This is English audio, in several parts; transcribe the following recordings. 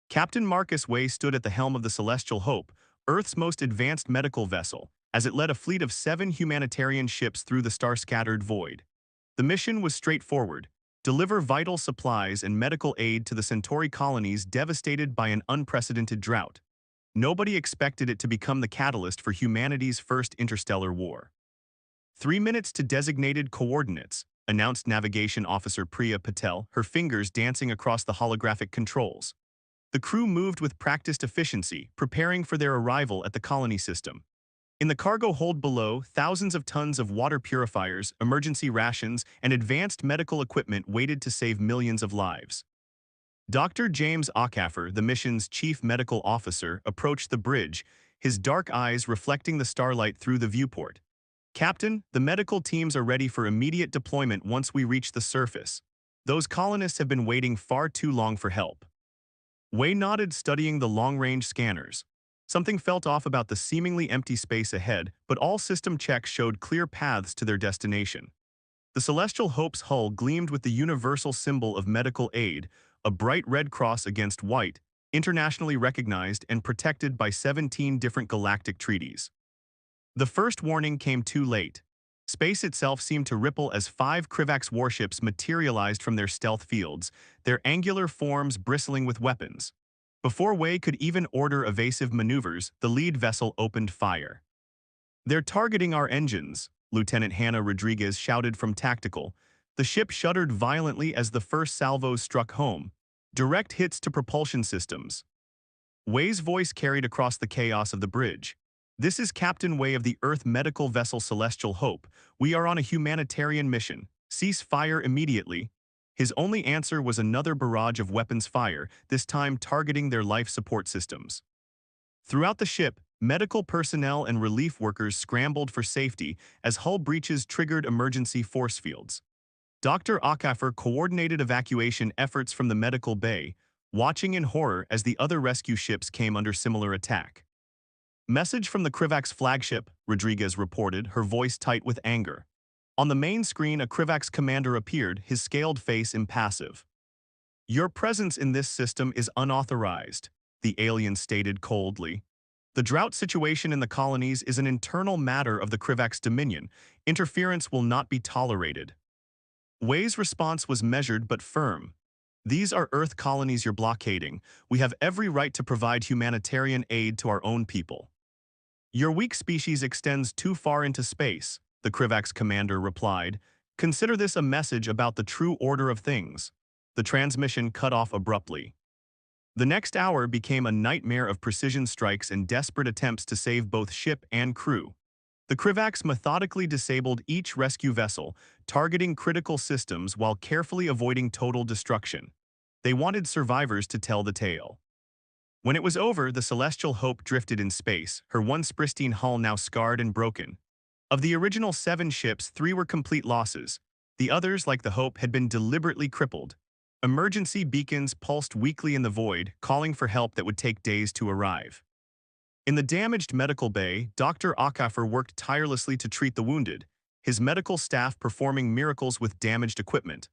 Captain Marcus Way stood at the helm of the Celestial Hope, Earth's most advanced medical vessel, as it led a fleet of 7 humanitarian ships through the star-scattered void. The mission was straightforward: deliver vital supplies and medical aid to the Centauri colonies devastated by an unprecedented drought. Nobody expected it to become the catalyst for humanity's first interstellar war. 3 minutes to designated coordinates, announced Navigation Officer Priya Patel, her fingers dancing across the holographic controls. The crew moved with practiced efficiency, preparing for their arrival at the colony system. In the cargo hold below, thousands of tons of water purifiers, emergency rations, and advanced medical equipment waited to save millions of lives. Dr. James Ockafer, the mission's chief medical officer, approached the bridge, his dark eyes reflecting the starlight through the viewport. "Captain, the medical teams are ready for immediate deployment once we reach the surface. Those colonists have been waiting far too long for help." Way nodded, studying the long-range scanners. Something felt off about the seemingly empty space ahead, but all system checks showed clear paths to their destination. The Celestial Hope's hull gleamed with the universal symbol of medical aid, a bright red cross against white, internationally recognized and protected by 17 different galactic treaties. The first warning came too late. Space itself seemed to ripple as 5 Krivax warships materialized from their stealth fields, their angular forms bristling with weapons. Before Way could even order evasive maneuvers, the lead vessel opened fire. "They're targeting our engines," Lieutenant Hannah Rodriguez shouted from tactical. The ship shuddered violently as the first salvos struck home. "Direct hits to propulsion systems." Way's voice carried across the chaos of the bridge. "This is Captain Way of the Earth medical vessel Celestial Hope. We are on a humanitarian mission. Cease fire immediately." His only answer was another barrage of weapons fire, this time targeting their life support systems. Throughout the ship, medical personnel and relief workers scrambled for safety as hull breaches triggered emergency force fields. Dr. Ockafer coordinated evacuation efforts from the medical bay, watching in horror as the other rescue ships came under similar attack. "Message from the Krivax flagship," Rodriguez reported, her voice tight with anger. On the main screen, a Krivax commander appeared, his scaled face impassive. "Your presence in this system is unauthorized," the alien stated coldly. "The drought situation in the colonies is an internal matter of the Krivax Dominion. Interference will not be tolerated." Way's response was measured but firm. "These are Earth colonies you're blockading. We have every right to provide humanitarian aid to our own people." "Your weak species extends too far into space," the Krivax commander replied. "Consider this a message about the true order of things." The transmission cut off abruptly. The next hour became a nightmare of precision strikes and desperate attempts to save both ship and crew. The Krivax methodically disabled each rescue vessel, targeting critical systems while carefully avoiding total destruction. They wanted survivors to tell the tale. When it was over, the Celestial Hope drifted in space, her once pristine hull now scarred and broken. Of the original 7 ships, 3 were complete losses. The others, like the Hope, had been deliberately crippled. Emergency beacons pulsed weakly in the void, calling for help that would take days to arrive. In the damaged medical bay, Dr. Ockafer worked tirelessly to treat the wounded, his medical staff performing miracles with damaged equipment.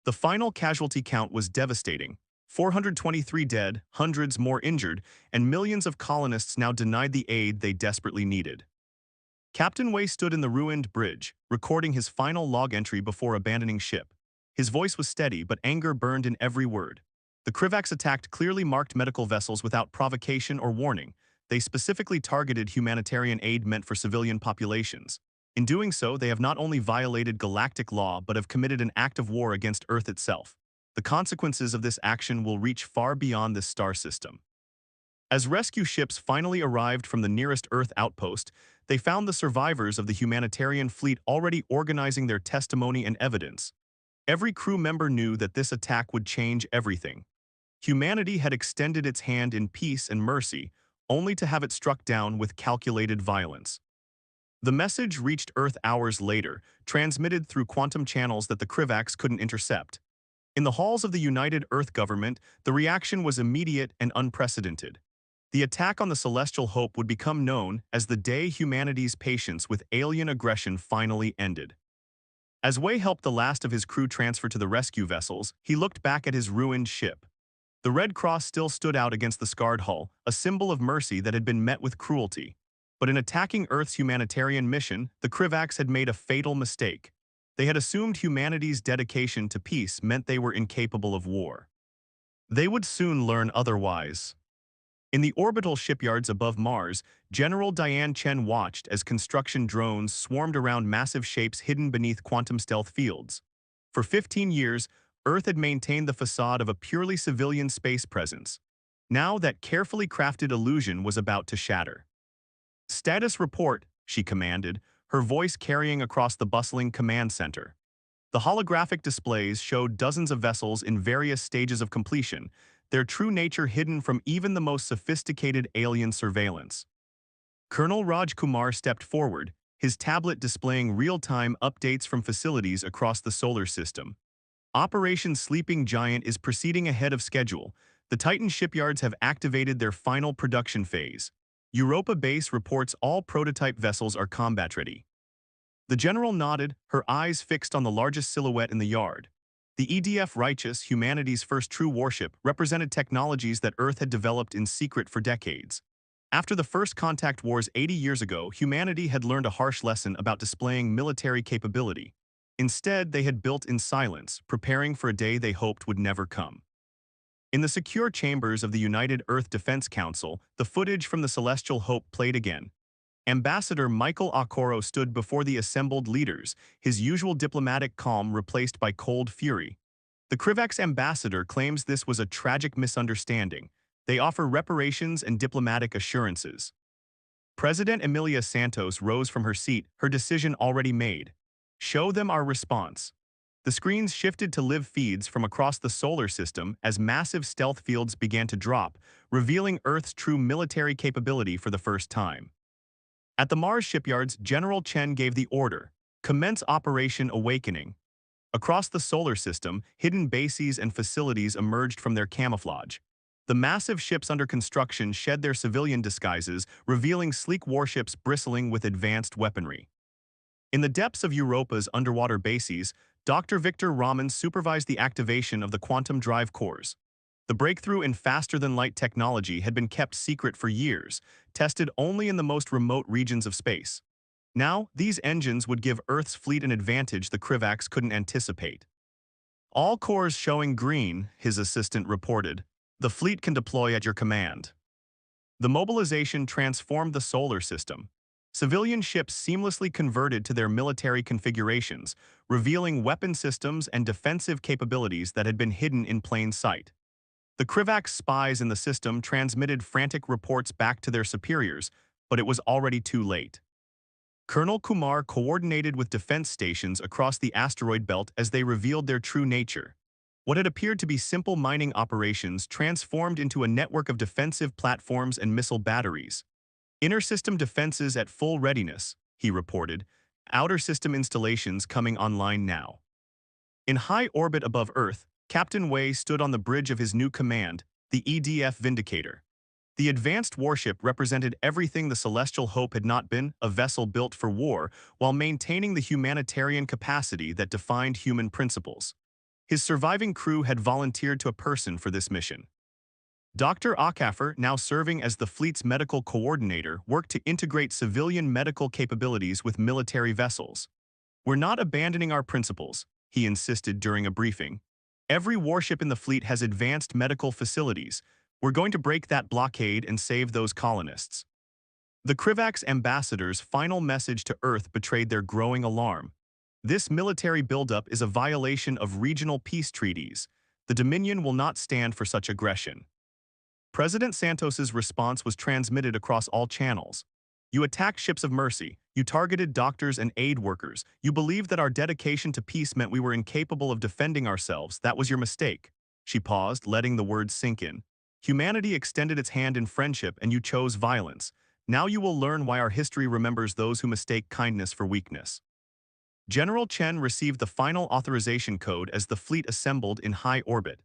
The final casualty count was devastating: 423 dead, hundreds more injured, and millions of colonists now denied the aid they desperately needed. Captain Way stood in the ruined bridge, recording his final log entry before abandoning ship. His voice was steady, but anger burned in every word. The Krivax attack clearly marked medical vessels without provocation or warning. They specifically targeted humanitarian aid meant for civilian populations. In doing so, they have not only violated galactic law but have committed an act of war against Earth itself. The consequences of this action will reach far beyond this star system. As rescue ships finally arrived from the nearest Earth outpost, they found the survivors of the humanitarian fleet already organizing their testimony and evidence. Every crew member knew that this attack would change everything. Humanity had extended its hand in peace and mercy, only to have it struck down with calculated violence. The message reached Earth hours later, transmitted through quantum channels that the Krivax couldn't intercept. In the halls of the United Earth government, the reaction was immediate and unprecedented. The attack on the Celestial Hope would become known as the day humanity's patience with alien aggression finally ended. As Way helped the last of his crew transfer to the rescue vessels, he looked back at his ruined ship. The Red Cross still stood out against the scarred hull, a symbol of mercy that had been met with cruelty. But in attacking Earth's humanitarian mission, the Krivaks had made a fatal mistake. They had assumed humanity's dedication to peace meant they were incapable of war. They would soon learn otherwise. In the orbital shipyards above Mars, General Diane Chen watched as construction drones swarmed around massive shapes hidden beneath quantum stealth fields. For 15 years, Earth had maintained the facade of a purely civilian space presence. Now that carefully crafted illusion was about to shatter. "Status report," she commanded, her voice carrying across the bustling command center. The holographic displays showed dozens of vessels in various stages of completion, their true nature hidden from even the most sophisticated alien surveillance. Colonel Raj Kumar stepped forward, his tablet displaying real-time updates from facilities across the solar system. Operation Sleeping Giant is proceeding ahead of schedule. The Titan shipyards have activated their final production phase. Europa Base reports all prototype vessels are combat-ready. The general nodded, her eyes fixed on the largest silhouette in the yard. The EDF Righteous, humanity's first true warship, represented technologies that Earth had developed in secret for decades. After the first contact wars 80 years ago, humanity had learned a harsh lesson about displaying military capability. Instead, they had built in silence, preparing for a day they hoped would never come. In the secure chambers of the United Earth Defense Council, the footage from the Celestial Hope played again. Ambassador Michael Okoro stood before the assembled leaders, his usual diplomatic calm replaced by cold fury. The Krivak's ambassador claims this was a tragic misunderstanding. They offer reparations and diplomatic assurances. President Emilia Santos rose from her seat, her decision already made. "Show them our response." The screens shifted to live feeds from across the solar system as massive stealth fields began to drop, revealing Earth's true military capability for the first time. At the Mars shipyards, General Chen gave the order, "Commence Operation Awakening." Across the solar system, hidden bases and facilities emerged from their camouflage. The massive ships under construction shed their civilian disguises, revealing sleek warships bristling with advanced weaponry. In the depths of Europa's underwater bases, Dr. Victor Raman supervised the activation of the quantum drive cores. The breakthrough in faster-than-light technology had been kept secret for years, tested only in the most remote regions of space. Now, these engines would give Earth's fleet an advantage the Krivaks couldn't anticipate. "All cores showing green," his assistant reported. "The fleet can deploy at your command." The mobilization transformed the solar system. Civilian ships seamlessly converted to their military configurations, revealing weapon systems and defensive capabilities that had been hidden in plain sight. The Krivak spies in the system transmitted frantic reports back to their superiors, but it was already too late. Colonel Kumar coordinated with defense stations across the asteroid belt as they revealed their true nature. What had appeared to be simple mining operations transformed into a network of defensive platforms and missile batteries. "Inner system defenses at full readiness," he reported. "Outer system installations coming online now." In high orbit above Earth, Captain Wei stood on the bridge of his new command, the EDF Vindicator. The advanced warship represented everything the Celestial Hope had not been, a vessel built for war, while maintaining the humanitarian capacity that defined human principles. His surviving crew had volunteered to a person for this mission. Dr. Okafor, now serving as the fleet's medical coordinator, worked to integrate civilian medical capabilities with military vessels. "We're not abandoning our principles," he insisted during a briefing. "Every warship in the fleet has advanced medical facilities. We're going to break that blockade and save those colonists." The Krivak's ambassador's final message to Earth betrayed their growing alarm. "This military buildup is a violation of regional peace treaties. The Dominion will not stand for such aggression." President Santos's response was transmitted across all channels. "You attacked ships of mercy. You targeted doctors and aid workers. You believed that our dedication to peace meant we were incapable of defending ourselves. That was your mistake." She paused, letting the words sink in. "Humanity extended its hand in friendship and you chose violence. Now you will learn why our history remembers those who mistake kindness for weakness." General Chen received the final authorization code as the fleet assembled in high orbit.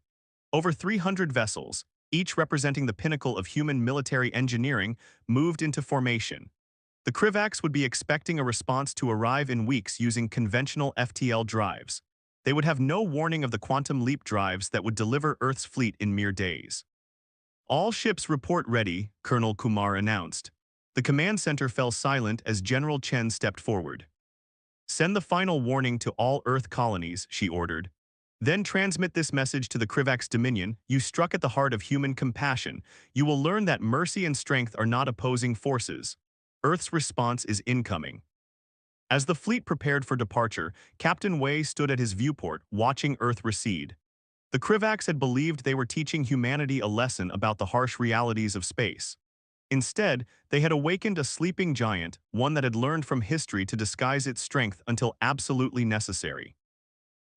Over 300 vessels, each representing the pinnacle of human military engineering, moved into formation. The Krivaks would be expecting a response to arrive in weeks using conventional FTL drives. They would have no warning of the quantum leap drives that would deliver Earth's fleet in mere days. All ships report ready, Colonel Kumar announced. The command center fell silent as General Chen stepped forward. Send the final warning to all Earth colonies, she ordered. Then transmit this message to the Krivax Dominion. You struck at the heart of human compassion. You will learn that mercy and strength are not opposing forces. Earth's response is incoming. As the fleet prepared for departure, Captain Wei stood at his viewport, watching Earth recede. The Krivax had believed they were teaching humanity a lesson about the harsh realities of space. Instead, they had awakened a sleeping giant, one that had learned from history to disguise its strength until absolutely necessary.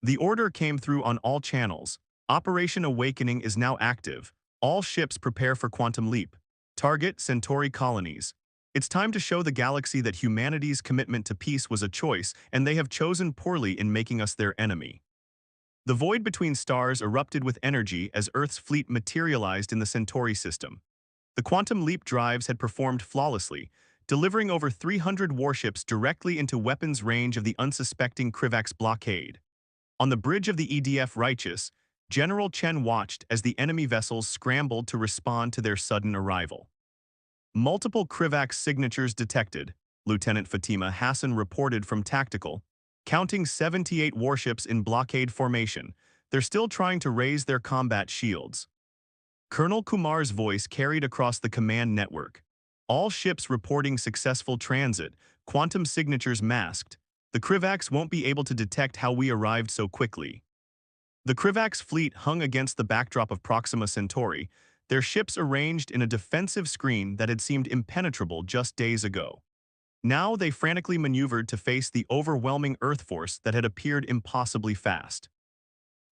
The order came through on all channels. Operation Awakening is now active. All ships prepare for quantum leap. Target Centauri colonies. It's time to show the galaxy that humanity's commitment to peace was a choice, and they have chosen poorly in making us their enemy. The void between stars erupted with energy as Earth's fleet materialized in the Centauri system. The quantum leap drives had performed flawlessly, delivering over 300 warships directly into weapons range of the unsuspecting Krivax blockade. On the bridge of the EDF Righteous, General Chen watched as the enemy vessels scrambled to respond to their sudden arrival. Multiple Krivax signatures detected, Lieutenant Fatima Hassan reported from Tactical, counting 78 warships in blockade formation. They're still trying to raise their combat shields. Colonel Kumar's voice carried across the command network. All ships reporting successful transit, quantum signatures masked. The Krivax won't be able to detect how we arrived so quickly. The Krivax fleet hung against the backdrop of Proxima Centauri, their ships arranged in a defensive screen that had seemed impenetrable just days ago. Now they frantically maneuvered to face the overwhelming Earth force that had appeared impossibly fast.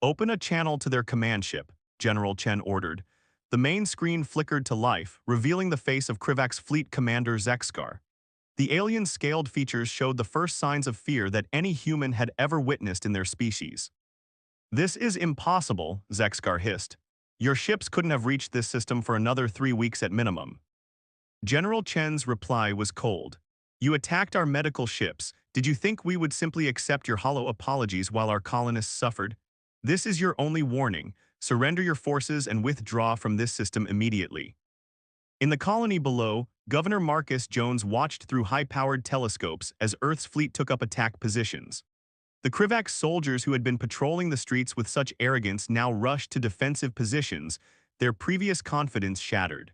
Open a channel to their command ship, General Chen ordered. The main screen flickered to life, revealing the face of Krivax fleet commander Zexkar. The alien scaled features showed the first signs of fear that any human had ever witnessed in their species. This is impossible, Zexkar hissed. Your ships couldn't have reached this system for another 3 weeks at minimum. General Chen's reply was cold. You attacked our medical ships. Did you think we would simply accept your hollow apologies while our colonists suffered? This is your only warning. Surrender your forces and withdraw from this system immediately. In the colony below, Governor Marcus Jones watched through high-powered telescopes as Earth's fleet took up attack positions. The Krivax soldiers who had been patrolling the streets with such arrogance now rushed to defensive positions, their previous confidence shattered.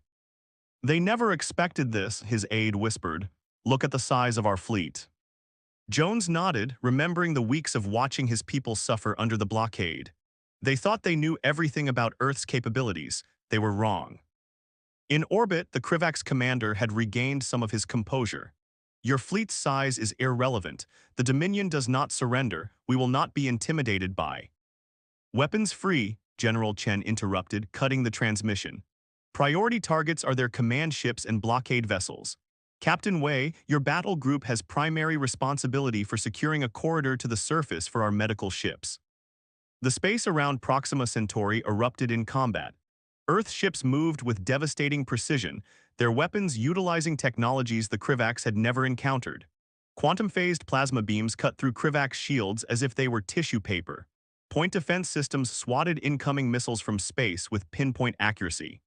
They never expected this, his aide whispered. Look at the size of our fleet. Jones nodded, remembering the weeks of watching his people suffer under the blockade. They thought they knew everything about Earth's capabilities. They were wrong. In orbit, the Krivax commander had regained some of his composure. Your fleet's size is irrelevant. The Dominion does not surrender. We will not be intimidated by. Weapons free, General Chen interrupted, cutting the transmission. Priority targets are their command ships and blockade vessels. Captain Wei, your battle group has primary responsibility for securing a corridor to the surface for our medical ships. The space around Proxima Centauri erupted in combat. Earth ships moved with devastating precision, their weapons utilizing technologies the Krivax had never encountered. Quantum-phased plasma beams cut through Krivax shields as if they were tissue paper. Point defense systems swatted incoming missiles from space with pinpoint accuracy.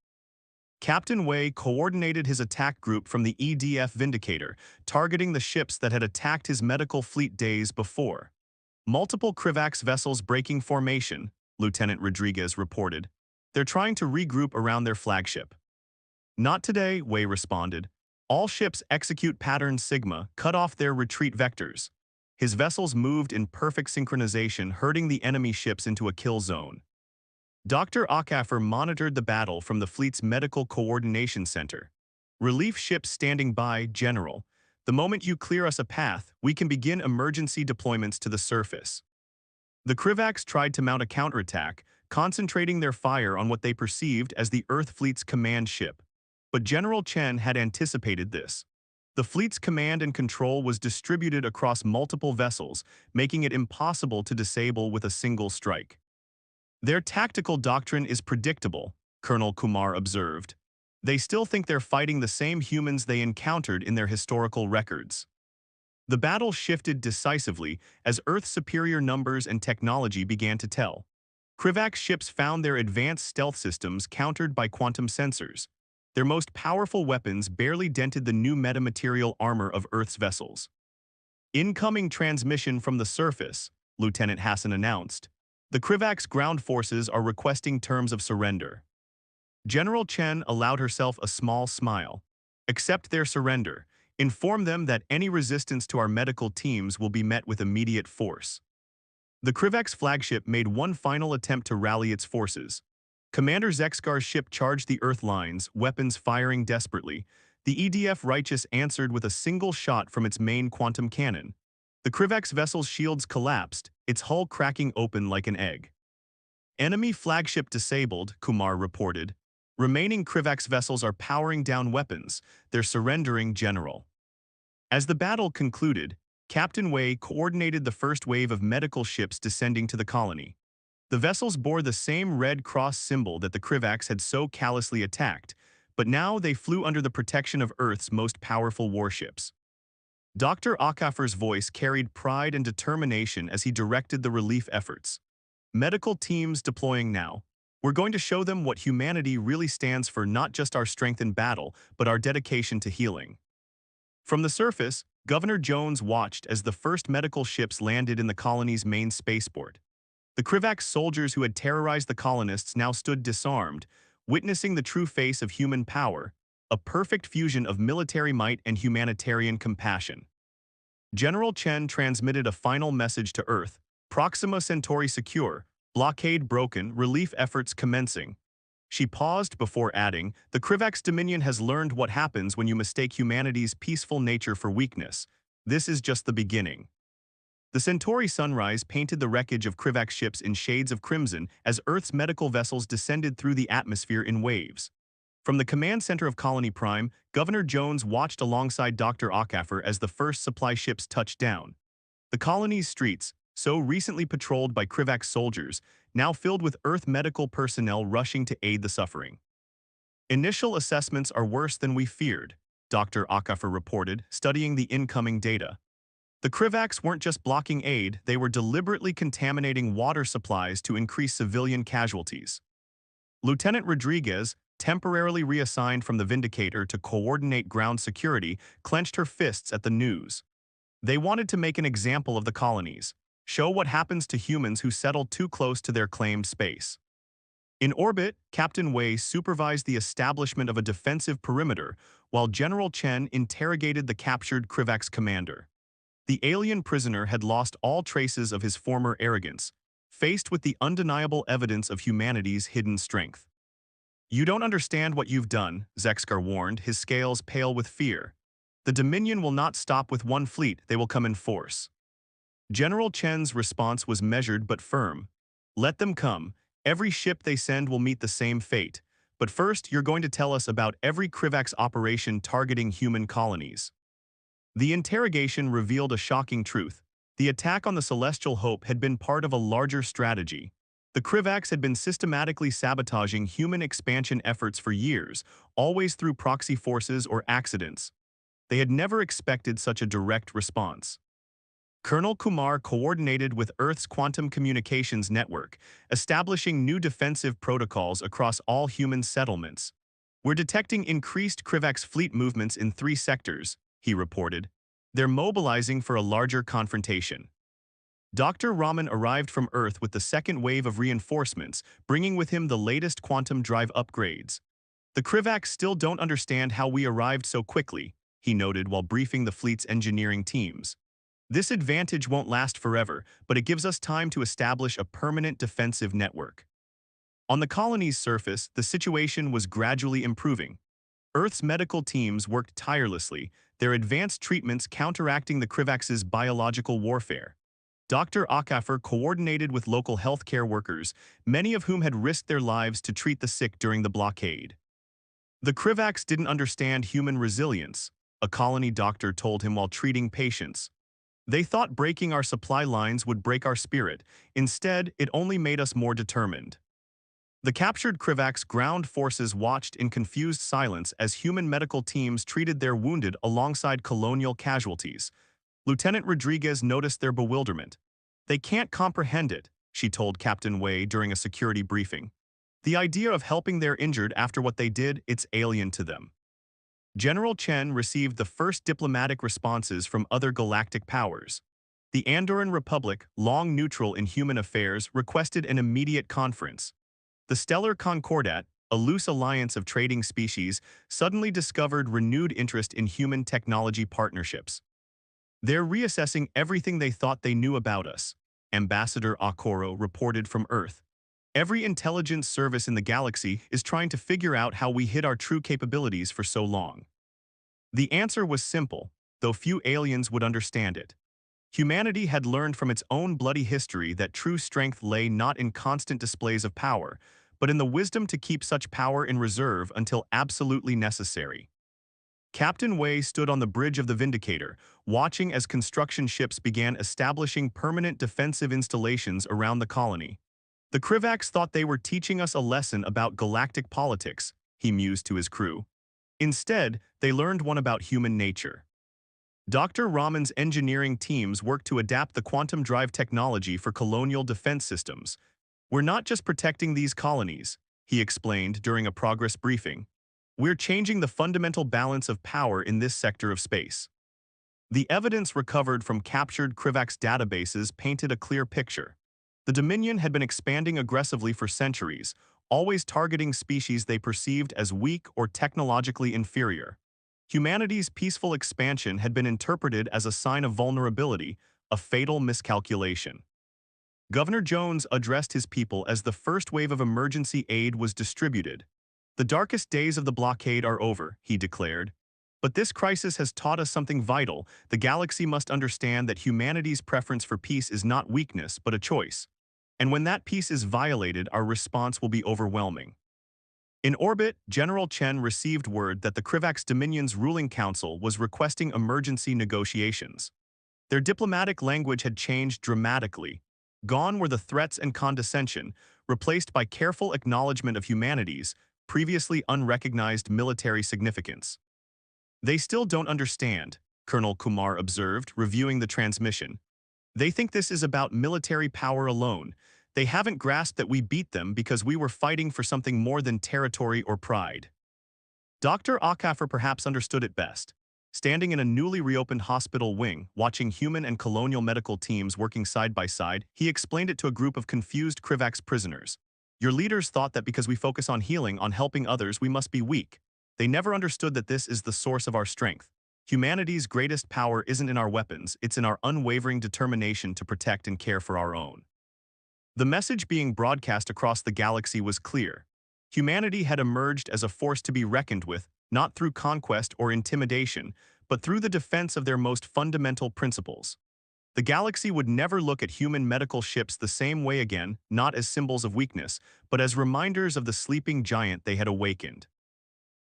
Captain Wei coordinated his attack group from the EDF Vindicator, targeting the ships that had attacked his medical fleet days before. Multiple Krivax vessels breaking formation, Lieutenant Rodriguez reported. They're trying to regroup around their flagship. Not today, Wei responded. All ships execute pattern Sigma, cut off their retreat vectors. His vessels moved in perfect synchronization, herding the enemy ships into a kill zone. Dr. Akafer monitored the battle from the fleet's medical coordination center. Relief ships standing by, General. The moment you clear us a path, we can begin emergency deployments to the surface. The Krivax tried to mount a counterattack, concentrating their fire on what they perceived as the Earth fleet's command ship. But General Chen had anticipated this. The fleet's command and control was distributed across multiple vessels, making it impossible to disable with a single strike. Their tactical doctrine is predictable, Colonel Kumar observed. They still think they're fighting the same humans they encountered in their historical records. The battle shifted decisively as Earth's superior numbers and technology began to tell. Krivak's ships found their advanced stealth systems countered by quantum sensors. Their most powerful weapons barely dented the new metamaterial armor of Earth's vessels. Incoming transmission from the surface, Lieutenant Hassan announced. The Krivak's ground forces are requesting terms of surrender. General Chen allowed herself a small smile. Accept their surrender. Inform them that any resistance to our medical teams will be met with immediate force. The Krivak's flagship made one final attempt to rally its forces. Commander Zexkar's ship charged the Earth lines, weapons firing desperately. The EDF Righteous answered with a single shot from its main quantum cannon. The Krivak's vessel's shields collapsed, its hull cracking open like an egg. Enemy flagship disabled, Kumar reported. Remaining Krivak's vessels are powering down weapons. They're surrendering, General. As the battle concluded, Captain Wei coordinated the first wave of medical ships descending to the colony. The vessels bore the same Red Cross symbol that the Krivaks had so callously attacked, but now they flew under the protection of Earth's most powerful warships. Dr. Akafer's voice carried pride and determination as he directed the relief efforts. Medical teams deploying now. We're going to show them what humanity really stands for, not just our strength in battle, but our dedication to healing. From the surface, Governor Jones watched as the first medical ships landed in the colony's main spaceport. The Krivak soldiers who had terrorized the colonists now stood disarmed, witnessing the true face of human power, a perfect fusion of military might and humanitarian compassion. General Chen transmitted a final message to Earth: Proxima Centauri secure, blockade broken, relief efforts commencing. She paused before adding, the Krivak's Dominion has learned what happens when you mistake humanity's peaceful nature for weakness. This is just the beginning. The Centauri sunrise painted the wreckage of Krivak ships in shades of crimson as Earth's medical vessels descended through the atmosphere in waves. From the command center of Colony Prime, Governor Jones watched alongside Dr. Akafer as the first supply ships touched down. The colony's streets, so recently patrolled by Krivak soldiers, now filled with Earth medical personnel rushing to aid the suffering. Initial assessments are worse than we feared, Dr. Akafer reported, studying the incoming data. The Krivaks weren't just blocking aid, they were deliberately contaminating water supplies to increase civilian casualties. Lieutenant Rodriguez, temporarily reassigned from the Vindicator to coordinate ground security, clenched her fists at the news. They wanted to make an example of the colonies, show what happens to humans who settle too close to their claimed space. In orbit, Captain Wei supervised the establishment of a defensive perimeter, while General Chen interrogated the captured Krivak's commander. The alien prisoner had lost all traces of his former arrogance, faced with the undeniable evidence of humanity's hidden strength. You don't understand what you've done, Zexkar warned, his scales pale with fear. The Dominion will not stop with one fleet, they will come in force. General Chen's response was measured but firm. Let them come. Every ship they send will meet the same fate. But first, you're going to tell us about every Krivak's operation targeting human colonies. The interrogation revealed a shocking truth. The attack on the Celestial Hope had been part of a larger strategy. The Krivaks had been systematically sabotaging human expansion efforts for years, always through proxy forces or accidents. They had never expected such a direct response. Colonel Kumar coordinated with Earth's quantum communications network, establishing new defensive protocols across all human settlements. We're detecting increased Krivak's fleet movements in 3 sectors, he reported. They're mobilizing for a larger confrontation. Dr. Raman arrived from Earth with the second wave of reinforcements, bringing with him the latest quantum drive upgrades. The Krivaks still don't understand how we arrived so quickly, he noted while briefing the fleet's engineering teams. This advantage won't last forever, but it gives us time to establish a permanent defensive network. On the colony's surface, the situation was gradually improving. Earth's medical teams worked tirelessly, their advanced treatments counteracting the Krivaks' biological warfare. Dr. Akafer coordinated with local healthcare workers, many of whom had risked their lives to treat the sick during the blockade. The Krivaks didn't understand human resilience, a colony doctor told him while treating patients. They thought breaking our supply lines would break our spirit. Instead, it only made us more determined. The captured Krivak's ground forces watched in confused silence as human medical teams treated their wounded alongside colonial casualties. Lieutenant Rodriguez noticed their bewilderment. "They can't comprehend it," she told Captain Wei during a security briefing. "The idea of helping their injured after what they did, it's alien to them." General Chen received the first diplomatic responses from other galactic powers. The Andorran Republic, long neutral in human affairs, requested an immediate conference. The Stellar Concordat, a loose alliance of trading species, suddenly discovered renewed interest in human technology partnerships. "They're reassessing everything they thought they knew about us," Ambassador Okoro reported from Earth. "Every intelligence service in the galaxy is trying to figure out how we hid our true capabilities for so long." The answer was simple, though few aliens would understand it. Humanity had learned from its own bloody history that true strength lay not in constant displays of power, but in the wisdom to keep such power in reserve until absolutely necessary. Captain Wei stood on the bridge of the Vindicator, watching as construction ships began establishing permanent defensive installations around the colony. "The Krivaks thought they were teaching us a lesson about galactic politics," he mused to his crew. "Instead, they learned one about human nature." Dr. Raman's engineering teams worked to adapt the quantum drive technology for colonial defense systems. "We're not just protecting these colonies," he explained during a progress briefing. "We're changing the fundamental balance of power in this sector of space." The evidence recovered from captured Krivaks databases painted a clear picture. The Dominion had been expanding aggressively for centuries, always targeting species they perceived as weak or technologically inferior. Humanity's peaceful expansion had been interpreted as a sign of vulnerability, a fatal miscalculation. Governor Jones addressed his people as the first wave of emergency aid was distributed. "The darkest days of the blockade are over," he declared. "But this crisis has taught us something vital. The galaxy must understand that humanity's preference for peace is not weakness, but a choice. And when that peace is violated, our response will be overwhelming." In orbit, General Chen received word that the Krivaks Dominion's ruling council was requesting emergency negotiations. Their diplomatic language had changed dramatically. Gone were the threats and condescension, replaced by careful acknowledgement of humanity's previously unrecognized military significance. "They still don't understand," Colonel Kumar observed, reviewing the transmission. "They think this is about military power alone. They haven't grasped that we beat them because we were fighting for something more than territory or pride." Dr. Okafor perhaps understood it best. Standing in a newly reopened hospital wing, watching human and colonial medical teams working side by side, he explained it to a group of confused Krivaks prisoners. "Your leaders thought that because we focus on healing, on helping others, we must be weak. They never understood that this is the source of our strength. Humanity's greatest power isn't in our weapons, it's in our unwavering determination to protect and care for our own." The message being broadcast across the galaxy was clear. Humanity had emerged as a force to be reckoned with, not through conquest or intimidation, but through the defense of their most fundamental principles. The galaxy would never look at human medical ships the same way again, not as symbols of weakness, but as reminders of the sleeping giant they had awakened.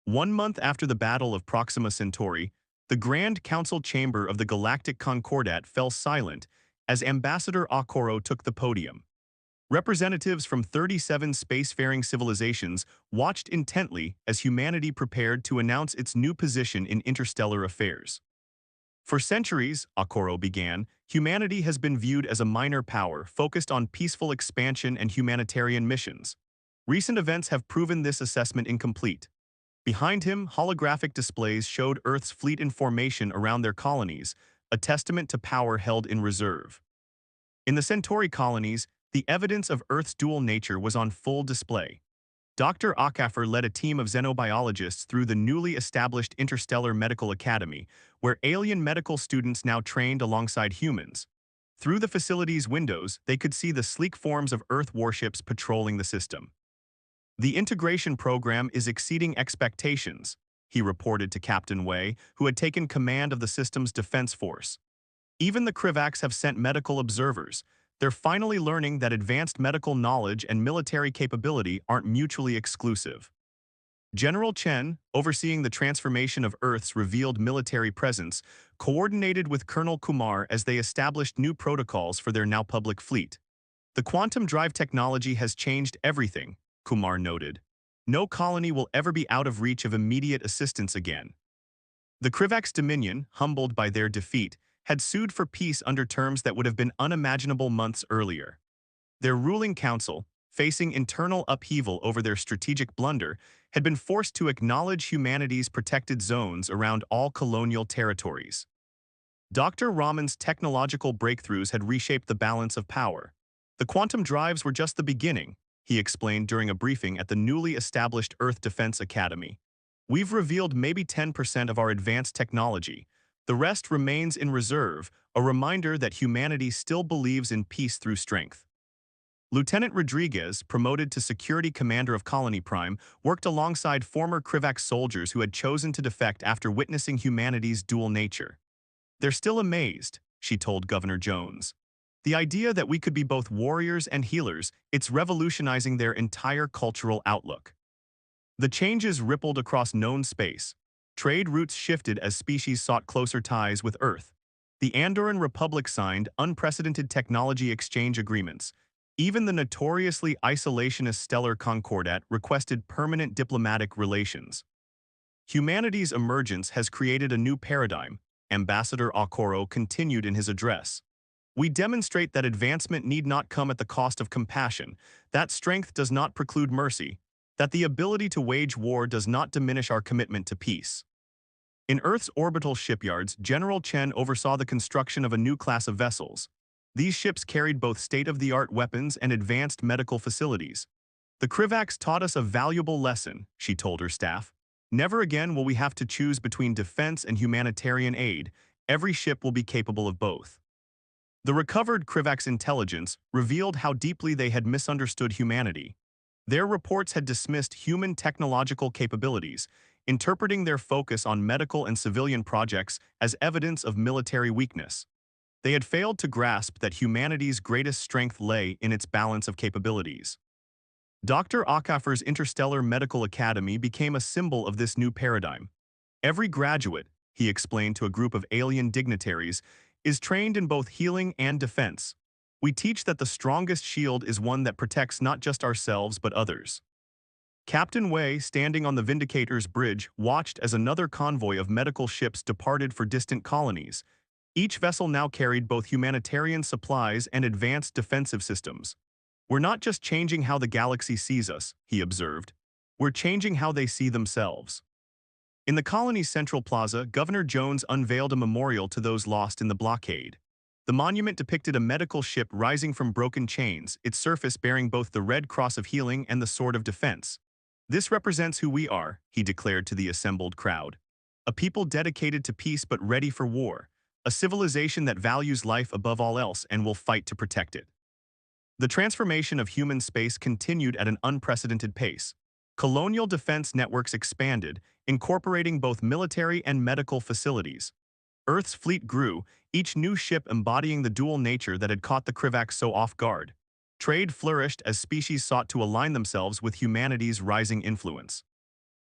1 month after the Battle of Proxima Centauri, the Grand Council chamber of the Galactic Concordat fell silent as Ambassador Okoro took the podium. Representatives from 37 spacefaring civilizations watched intently as humanity prepared to announce its new position in interstellar affairs. "For centuries," Okoro began, "humanity has been viewed as a minor power focused on peaceful expansion and humanitarian missions. Recent events have proven this assessment incomplete." Behind him, holographic displays showed Earth's fleet in formation around their colonies, a testament to power held in reserve. In the Centauri colonies, the evidence of Earth's dual nature was on full display. Dr. Okafor led a team of xenobiologists through the newly established Interstellar Medical Academy, where alien medical students now trained alongside humans. Through the facility's windows, they could see the sleek forms of Earth warships patrolling the system. "The integration program is exceeding expectations," he reported to Captain Wei, who had taken command of the system's defense force. "Even the Krivaks have sent medical observers. They're finally learning that advanced medical knowledge and military capability aren't mutually exclusive." General Chen, overseeing the transformation of Earth's revealed military presence, coordinated with Colonel Kumar as they established new protocols for their now public fleet. "The quantum drive technology has changed everything," Kumar noted. "No colony will ever be out of reach of immediate assistance again." The Krivaks Dominion, humbled by their defeat, had sued for peace under terms that would have been unimaginable months earlier. Their ruling council, facing internal upheaval over their strategic blunder, had been forced to acknowledge humanity's protected zones around all colonial territories. Dr. Raman's technological breakthroughs had reshaped the balance of power. The quantum drives were just the beginning, he explained during a briefing at the newly established Earth Defense Academy. We've revealed maybe 10% of our advanced technology. The rest remains in reserve, a reminder that humanity still believes in peace through strength. Lieutenant Rodriguez, promoted to security commander of Colony Prime, worked alongside former Krivax soldiers who had chosen to defect after witnessing humanity's dual nature. They're still amazed, she told Governor Jones. The idea that we could be both warriors and healers, it's revolutionizing their entire cultural outlook. The changes rippled across known space. Trade routes shifted as species sought closer ties with Earth. The Andorran Republic signed unprecedented technology exchange agreements. Even the notoriously isolationist Stellar Concordat requested permanent diplomatic relations. Humanity's emergence has created a new paradigm, Ambassador Okoro continued in his address. We demonstrate that advancement need not come at the cost of compassion, that strength does not preclude mercy, that the ability to wage war does not diminish our commitment to peace. In Earth's orbital shipyards, General Chen oversaw the construction of a new class of vessels. These ships carried both state-of-the-art weapons and advanced medical facilities. The Krivax taught us a valuable lesson, she told her staff. Never again will we have to choose between defense and humanitarian aid. Every ship will be capable of both. The recovered Krivax intelligence revealed how deeply they had misunderstood humanity. Their reports had dismissed human technological capabilities, interpreting their focus on medical and civilian projects as evidence of military weakness. They had failed to grasp that humanity's greatest strength lay in its balance of capabilities. Dr. Okafor's Interstellar Medical Academy became a symbol of this new paradigm. Every graduate, he explained to a group of alien dignitaries, is trained in both healing and defense. We teach that the strongest shield is one that protects not just ourselves but others. Captain Wei, standing on the Vindicator's bridge, watched as another convoy of medical ships departed for distant colonies. Each vessel now carried both humanitarian supplies and advanced defensive systems. We're not just changing how the galaxy sees us, he observed. We're changing how they see themselves. In the colony's central plaza, Governor Jones unveiled a memorial to those lost in the blockade. The monument depicted a medical ship rising from broken chains, its surface bearing both the Red Cross of Healing and the Sword of Defense. This represents who we are, he declared to the assembled crowd. A people dedicated to peace but ready for war. A civilization that values life above all else and will fight to protect it. The transformation of human space continued at an unprecedented pace. Colonial defense networks expanded, incorporating both military and medical facilities. Earth's fleet grew, each new ship embodying the dual nature that had caught the Krivax so off guard. Trade flourished as species sought to align themselves with humanity's rising influence.